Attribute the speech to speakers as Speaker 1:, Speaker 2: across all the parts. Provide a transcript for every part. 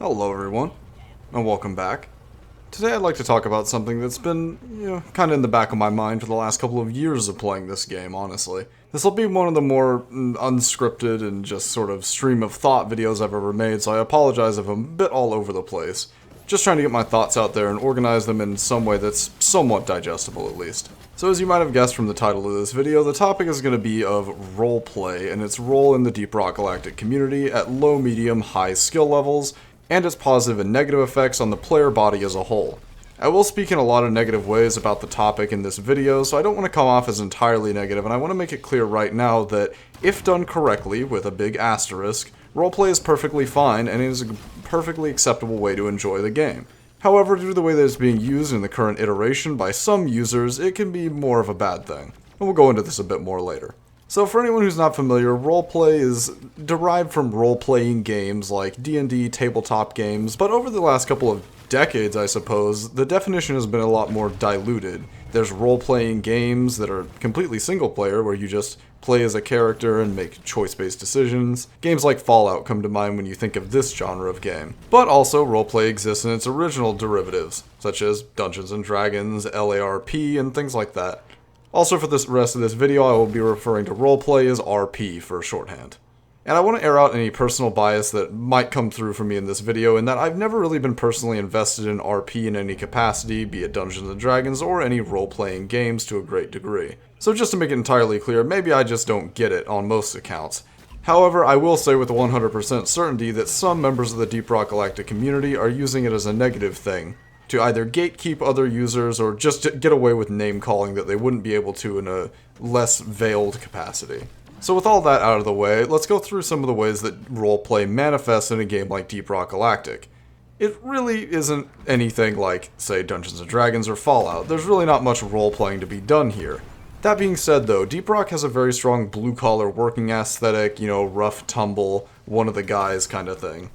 Speaker 1: Hello everyone, and welcome back. Today I'd like to talk about something that's been, kind of in the back of my mind for the last couple of years of playing this game, honestly. This will be one of the more unscripted and just sort of stream of thought videos I've ever made, so I apologize if I'm a bit all over the place. Just trying to get my thoughts out there and organize them in some way that's somewhat digestible at least. So as you might have guessed from the title of this video, the topic is going to be of roleplay and its role in the Deep Rock Galactic community at low, medium, high skill levels, and its positive and negative effects on the player body as a whole. I will speak in a lot of negative ways about the topic in this video, so I don't want to come off as entirely negative, and I want to make it clear right now that, if done correctly, with a big asterisk, roleplay is perfectly fine and it is a perfectly acceptable way to enjoy the game. However, due to the way that it's being used in the current iteration by some users, it can be more of a bad thing, and we'll go into this a bit more later. So for anyone who's not familiar, roleplay is derived from role-playing games like D&D tabletop games, but over the last couple of decades, I suppose, the definition has been a lot more diluted. There's role-playing games that are completely single-player, where you just play as a character and make choice-based decisions. Games like Fallout come to mind when you think of this genre of game. But also, roleplay exists in its original derivatives, such as Dungeons & Dragons, LARP, and things like that. Also, for the rest of this video, I will be referring to roleplay as RP for shorthand. And I want to air out any personal bias that might come through for me in this video, in that I've never really been personally invested in RP in any capacity, be it Dungeons & Dragons or any role-playing games to a great degree. So just to make it entirely clear, maybe I just don't get it on most accounts. However, I will say with 100% certainty that some members of the Deep Rock Galactic community are using it as a negative thing, to either gatekeep other users or just to get away with name-calling that they wouldn't be able to in a less veiled capacity. So with all that out of the way, let's go through some of the ways that roleplay manifests in a game like Deep Rock Galactic. It really isn't anything like, say, Dungeons & Dragons or Fallout. There's really not much role-playing to be done here. That being said, though, Deep Rock has a very strong blue-collar working aesthetic, rough tumble, one of the guys kind of thing.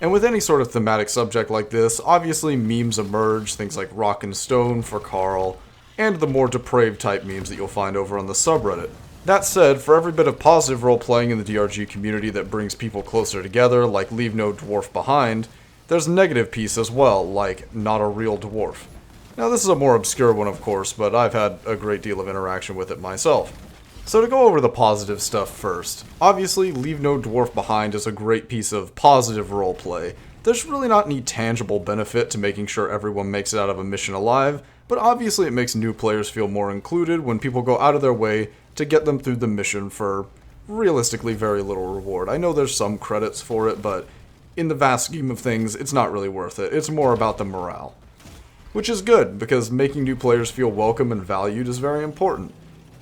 Speaker 1: And with any sort of thematic subject like this, obviously memes emerge, things like Rock and Stone for Carl, and the more depraved type memes that you'll find over on the subreddit. That said, for every bit of positive role-playing in the DRG community that brings people closer together, like Leave No Dwarf Behind, there's a negative piece as well, like Not a Real Dwarf. Now this is a more obscure one of course, but I've had a great deal of interaction with it myself. So to go over the positive stuff first, obviously Leave No Dwarf Behind is a great piece of positive roleplay. There's really not any tangible benefit to making sure everyone makes it out of a mission alive, but obviously it makes new players feel more included when people go out of their way to get them through the mission for realistically very little reward. I know there's some credits for it, but in the vast scheme of things, it's not really worth it. It's more about the morale. Which is good, because making new players feel welcome and valued is very important.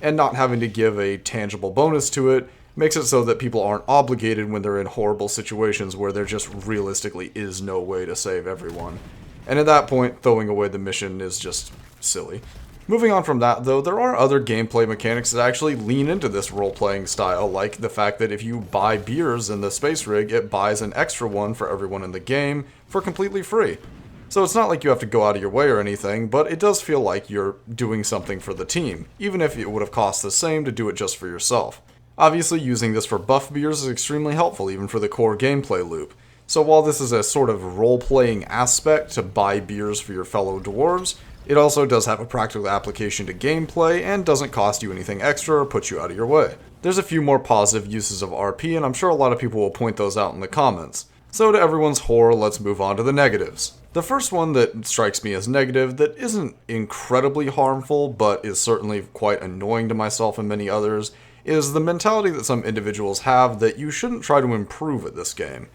Speaker 1: And not having to give a tangible bonus to it makes it so that people aren't obligated when they're in horrible situations where there just realistically is no way to save everyone. And at that point, throwing away the mission is just silly. Moving on from that, though, there are other gameplay mechanics that actually lean into this role-playing style, like the fact that if you buy beers in the space rig, it buys an extra one for everyone in the game for completely free. So it's not like you have to go out of your way or anything, but it does feel like you're doing something for the team, even if it would have cost the same to do it just for yourself. Obviously, using this for buff beers is extremely helpful even for the core gameplay loop. So while this is a sort of role-playing aspect to buy beers for your fellow dwarves, it also does have a practical application to gameplay and doesn't cost you anything extra or put you out of your way. There's a few more positive uses of RP, and I'm sure a lot of people will point those out in the comments. So to everyone's horror, let's move on to the negatives. The first one that strikes me as negative, that isn't incredibly harmful, but is certainly quite annoying to myself and many others, is the mentality that some individuals have that you shouldn't try to improve at this game.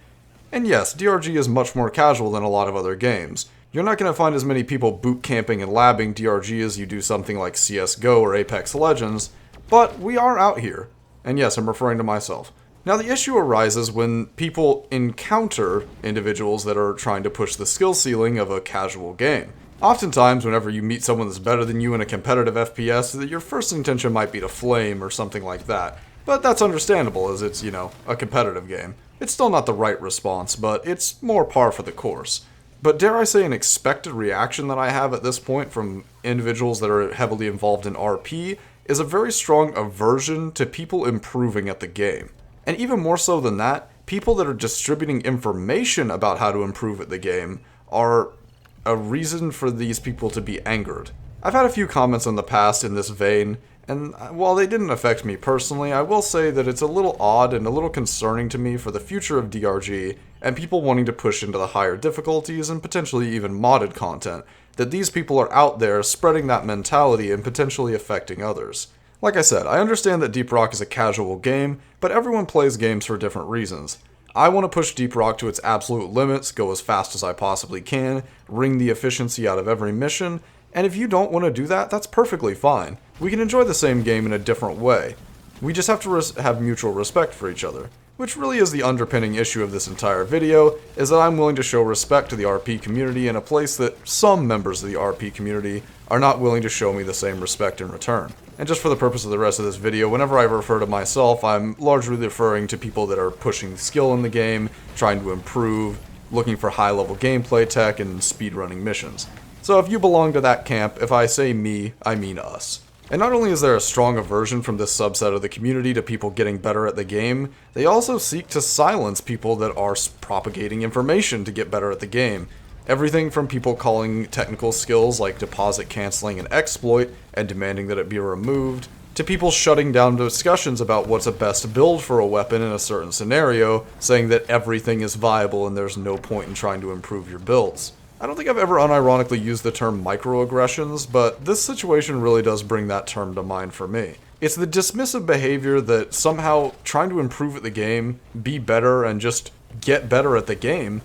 Speaker 1: And yes, DRG is much more casual than a lot of other games. You're not going to find as many people boot camping and labbing DRG as you do something like CSGO or Apex Legends, but we are out here. And yes, I'm referring to myself. Now the issue arises when people encounter individuals that are trying to push the skill ceiling of a casual game. Oftentimes, whenever you meet someone that's better than you in a competitive FPS, that your first intention might be to flame or something like that. But that's understandable as it's, a competitive game. It's still not the right response, but it's more par for the course. But dare I say an expected reaction that I have at this point from individuals that are heavily involved in RP is a very strong aversion to people improving at the game. And even more so than that, people that are distributing information about how to improve at the game are a reason for these people to be angered. I've had a few comments in the past in this vein, and while they didn't affect me personally, I will say that it's a little odd and a little concerning to me for the future of DRG and people wanting to push into the higher difficulties and potentially even modded content, that these people are out there spreading that mentality and potentially affecting others. Like I said, I understand that Deep Rock is a casual game, but everyone plays games for different reasons. I want to push Deep Rock to its absolute limits, go as fast as I possibly can, wring the efficiency out of every mission, and if you don't want to do that, that's perfectly fine. We can enjoy the same game in a different way. We just have to have mutual respect for each other. Which really is the underpinning issue of this entire video, is that I'm willing to show respect to the RP community in a place that some members of the RP community are not willing to show me the same respect in return. And just for the purpose of the rest of this video, whenever I refer to myself, I'm largely referring to people that are pushing skill in the game, trying to improve, looking for high-level gameplay tech, and speedrunning missions. So if you belong to that camp, if I say me, I mean us. And not only is there a strong aversion from this subset of the community to people getting better at the game, they also seek to silence people that are propagating information to get better at the game. Everything from people calling technical skills like deposit canceling an exploit and demanding that it be removed, to people shutting down discussions about what's a best build for a weapon in a certain scenario, saying that everything is viable and there's no point in trying to improve your builds. I don't think I've ever unironically used the term microaggressions, but this situation really does bring that term to mind for me. It's the dismissive behavior that somehow trying to improve at the game, be better, and just get better at the game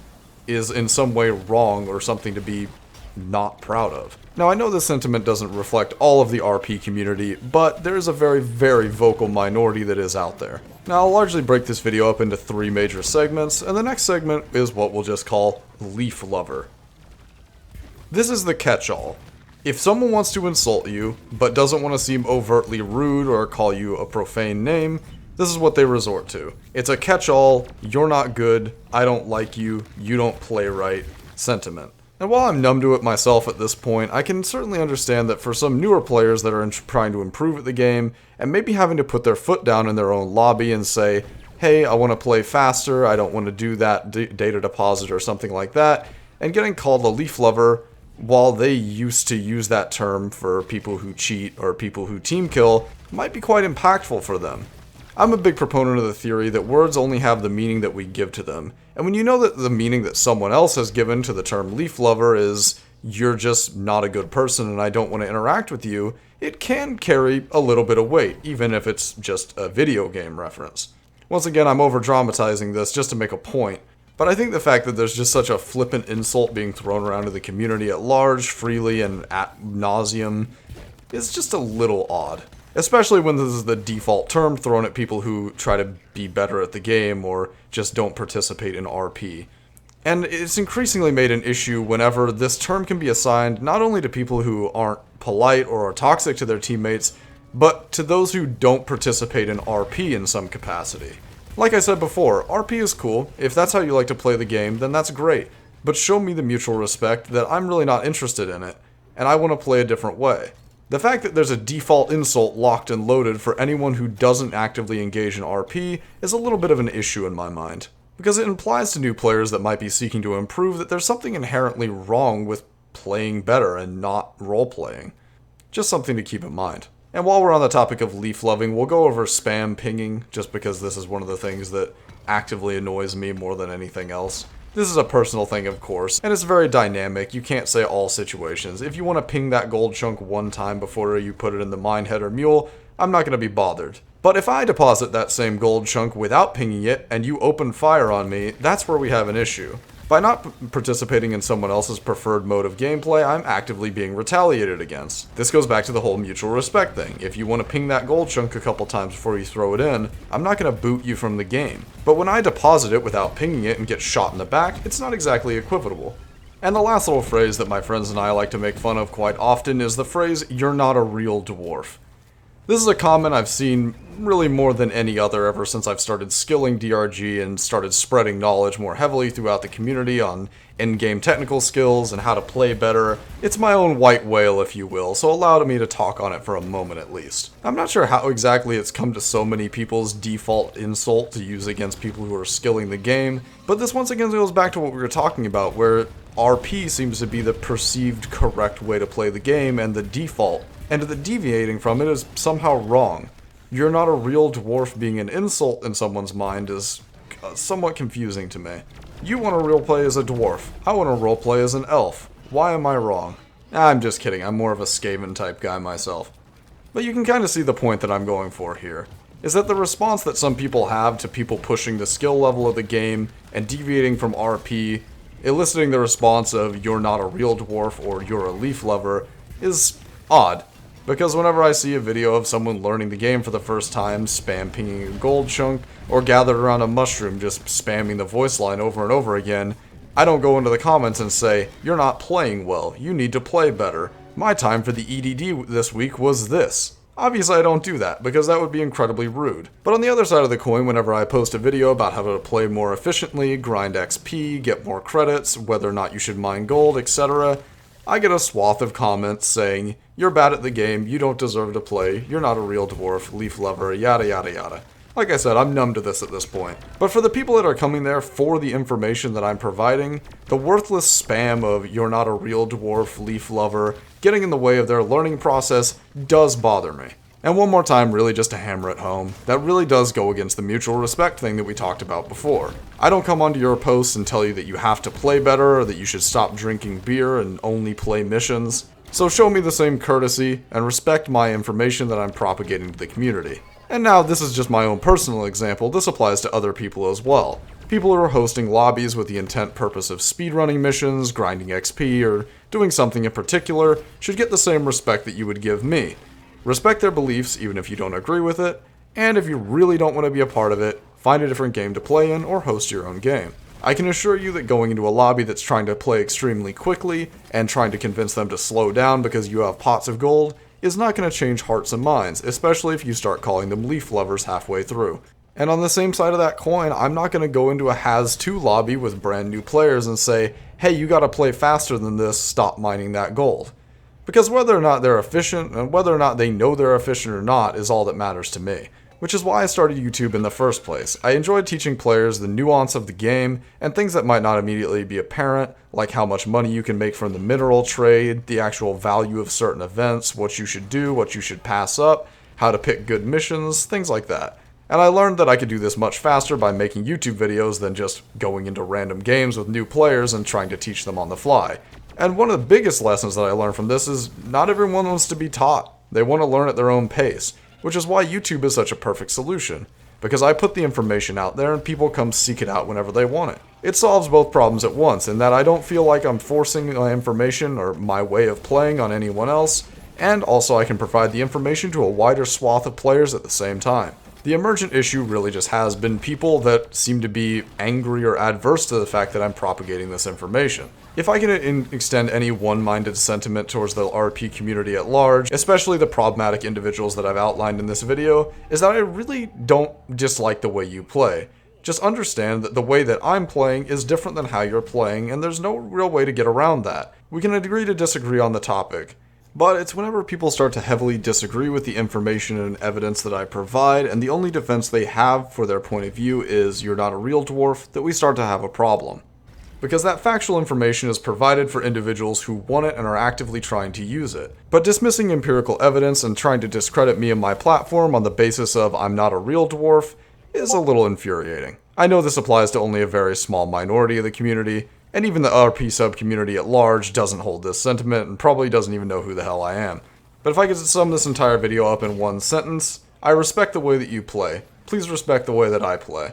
Speaker 1: is in some way wrong or something to be not proud of. Now, I know this sentiment doesn't reflect all of the RP community, but there is a very, very vocal minority that is out there. Now, I'll largely break this video up into 3 major segments, and the next segment is what we'll just call Leaf Lover. This is the catch-all. If someone wants to insult you, but doesn't want to seem overtly rude or call you a profane name, this is what they resort to. It's a catch-all, you're not good, I don't like you, you don't play right sentiment. And while I'm numb to it myself at this point, I can certainly understand that for some newer players that are trying to improve at the game, and maybe having to put their foot down in their own lobby and say, hey, I want to play faster, I don't want to do that data deposit or something like that, and getting called a leaf lover, while they used to use that term for people who cheat or people who team kill, might be quite impactful for them. I'm a big proponent of the theory that words only have the meaning that we give to them, and when you know that the meaning that someone else has given to the term leaf lover is, you're just not a good person and I don't want to interact with you, it can carry a little bit of weight, even if it's just a video game reference. Once again, I'm over-dramatizing this just to make a point, but I think the fact that there's just such a flippant insult being thrown around to the community at large, freely, and ad nauseum is just a little odd. Especially when this is the default term thrown at people who try to be better at the game or just don't participate in RP. And it's increasingly made an issue whenever this term can be assigned not only to people who aren't polite or are toxic to their teammates, but to those who don't participate in RP in some capacity. Like I said before, RP is cool. If that's how you like to play the game, then that's great. But show me the mutual respect that I'm really not interested in it, and I want to play a different way. The fact that there's a default insult locked and loaded for anyone who doesn't actively engage in RP is a little bit of an issue in my mind, because it implies to new players that might be seeking to improve that there's something inherently wrong with playing better and not role-playing. Just something to keep in mind. And while we're on the topic of leaf loving, we'll go over spam pinging, just because this is one of the things that actively annoys me more than anything else. This is a personal thing, of course, and it's very dynamic. You can't say all situations. If you want to ping that gold chunk one time before you put it in the minehead or mule, I'm not going to be bothered. But if I deposit that same gold chunk without pinging it, and you open fire on me, that's where we have an issue. By not participating in someone else's preferred mode of gameplay, I'm actively being retaliated against. This goes back to the whole mutual respect thing. If you want to ping that gold chunk a couple times before you throw it in, I'm not going to boot you from the game. But when I deposit it without pinging it and get shot in the back, it's not exactly equivocal. And the last little phrase that my friends and I like to make fun of quite often is the phrase, "you're not a real dwarf." This is a comment I've seen really more than any other ever since I've started skilling DRG and started spreading knowledge more heavily throughout the community on in-game technical skills and how to play better. It's my own white whale, if you will, so allow me to talk on it for a moment at least. I'm not sure how exactly it's come to so many people's default insult to use against people who are skilling the game, but this once again goes back to what we were talking about, where RP seems to be the perceived correct way to play the game and the default, and the deviating from it is somehow wrong. You're not a real dwarf being an insult in someone's mind is somewhat confusing to me. You want to roleplay as a dwarf. I want to roleplay as an elf. Why am I wrong? I'm just kidding, I'm more of a Skaven type guy myself. But you can kind of see the point that I'm going for here, is that the response that some people have to people pushing the skill level of the game and deviating from RP, eliciting the response of you're not a real dwarf or you're a leaf lover, is odd. Because whenever I see a video of someone learning the game for the first time, spam pinging a gold chunk, or gathered around a mushroom just spamming the voice line over and over again, I don't go into the comments and say, you're not playing well, you need to play better. My time for the EDD this week was this. Obviously I don't do that, because that would be incredibly rude. But on the other side of the coin, whenever I post a video about how to play more efficiently, grind XP, get more credits, whether or not you should mine gold, etc., I get a swath of comments saying, you're bad at the game, you don't deserve to play, you're not a real dwarf, leaf lover, yada yada yada. Like I said, I'm numb to this at this point. But for the people that are coming there for the information that I'm providing, the worthless spam of you're not a real dwarf, leaf lover, getting in the way of their learning process does bother me. And one more time, really just to hammer it home, that really does go against the mutual respect thing that we talked about before. I don't come onto your posts and tell you that you have to play better, or that you should stop drinking beer and only play missions. So show me the same courtesy, and respect my information that I'm propagating to the community. And now, this is just my own personal example, this applies to other people as well. People who are hosting lobbies with the intent purpose of speedrunning missions, grinding XP, or doing something in particular, should get the same respect that you would give me. Respect their beliefs, even if you don't agree with it, and if you really don't want to be a part of it, find a different game to play in or host your own game. I can assure you that going into a lobby that's trying to play extremely quickly and trying to convince them to slow down because you have pots of gold is not going to change hearts and minds, especially if you start calling them leaf lovers halfway through. And on the same side of that coin, I'm not going to go into a Has-To lobby with brand new players and say, hey, you gotta play faster than this, stop mining that gold. Because whether or not they're efficient, and whether or not they know they're efficient or not, is all that matters to me. Which is why I started YouTube in the first place. I enjoyed teaching players the nuance of the game, and things that might not immediately be apparent, like how much money you can make from the mineral trade, the actual value of certain events, what you should do, what you should pass up, how to pick good missions, things like that. And I learned that I could do this much faster by making YouTube videos than just going into random games with new players and trying to teach them on the fly. And one of the biggest lessons that I learned from this is not everyone wants to be taught. They want to learn at their own pace, which is why YouTube is such a perfect solution. Because I put the information out there and people come seek it out whenever they want it. It solves both problems at once, in that I don't feel like I'm forcing my information or my way of playing on anyone else, and also I can provide the information to a wider swath of players at the same time. The emergent issue really just has been people that seem to be angry or adverse to the fact that I'm propagating this information. If I can extend any one-minded sentiment towards the RP community at large, especially the problematic individuals that I've outlined in this video, is that I really don't dislike the way you play. Just understand that the way that I'm playing is different than how you're playing, and there's no real way to get around that. We can agree to disagree on the topic. But it's whenever people start to heavily disagree with the information and evidence that I provide, and the only defense they have for their point of view is you're not a real dwarf, that we start to have a problem. Because that factual information is provided for individuals who want it and are actively trying to use it. But dismissing empirical evidence and trying to discredit me and my platform on the basis of I'm not a real dwarf is a little infuriating. I know this applies to only a very small minority of the community, and even the RP sub-community at large doesn't hold this sentiment and probably doesn't even know who the hell I am. But if I could sum this entire video up in one sentence, I respect the way that you play. Please respect the way that I play.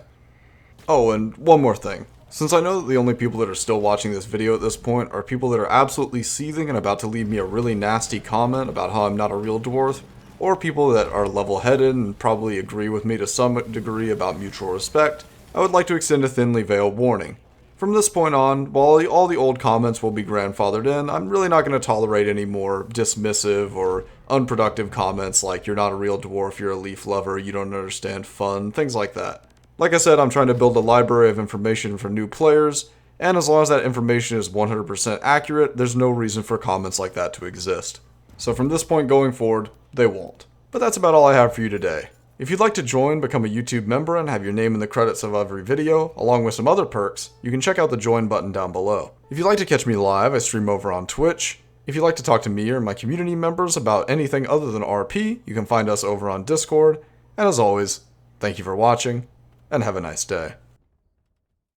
Speaker 1: Oh, and one more thing. Since I know that the only people that are still watching this video at this point are people that are absolutely seething and about to leave me a really nasty comment about how I'm not a real dwarf, or people that are level-headed and probably agree with me to some degree about mutual respect, I would like to extend a thinly veiled warning. From this point on, while all the old comments will be grandfathered in, I'm really not going to tolerate any more dismissive or unproductive comments like "you're not a real dwarf, you're a leaf lover, you don't understand fun," things like that. Like I said, I'm trying to build a library of information for new players, and as long as that information is 100% accurate, there's no reason for comments like that to exist. So from this point going forward, they won't. But that's about all I have for you today. If you'd like to join, become a YouTube member, and have your name in the credits of every video, along with some other perks, you can check out the join button down below. If you'd like to catch me live, I stream over on Twitch. If you'd like to talk to me or my community members about anything other than RP, you can find us over on Discord. And as always, thank you for watching, and have a nice day.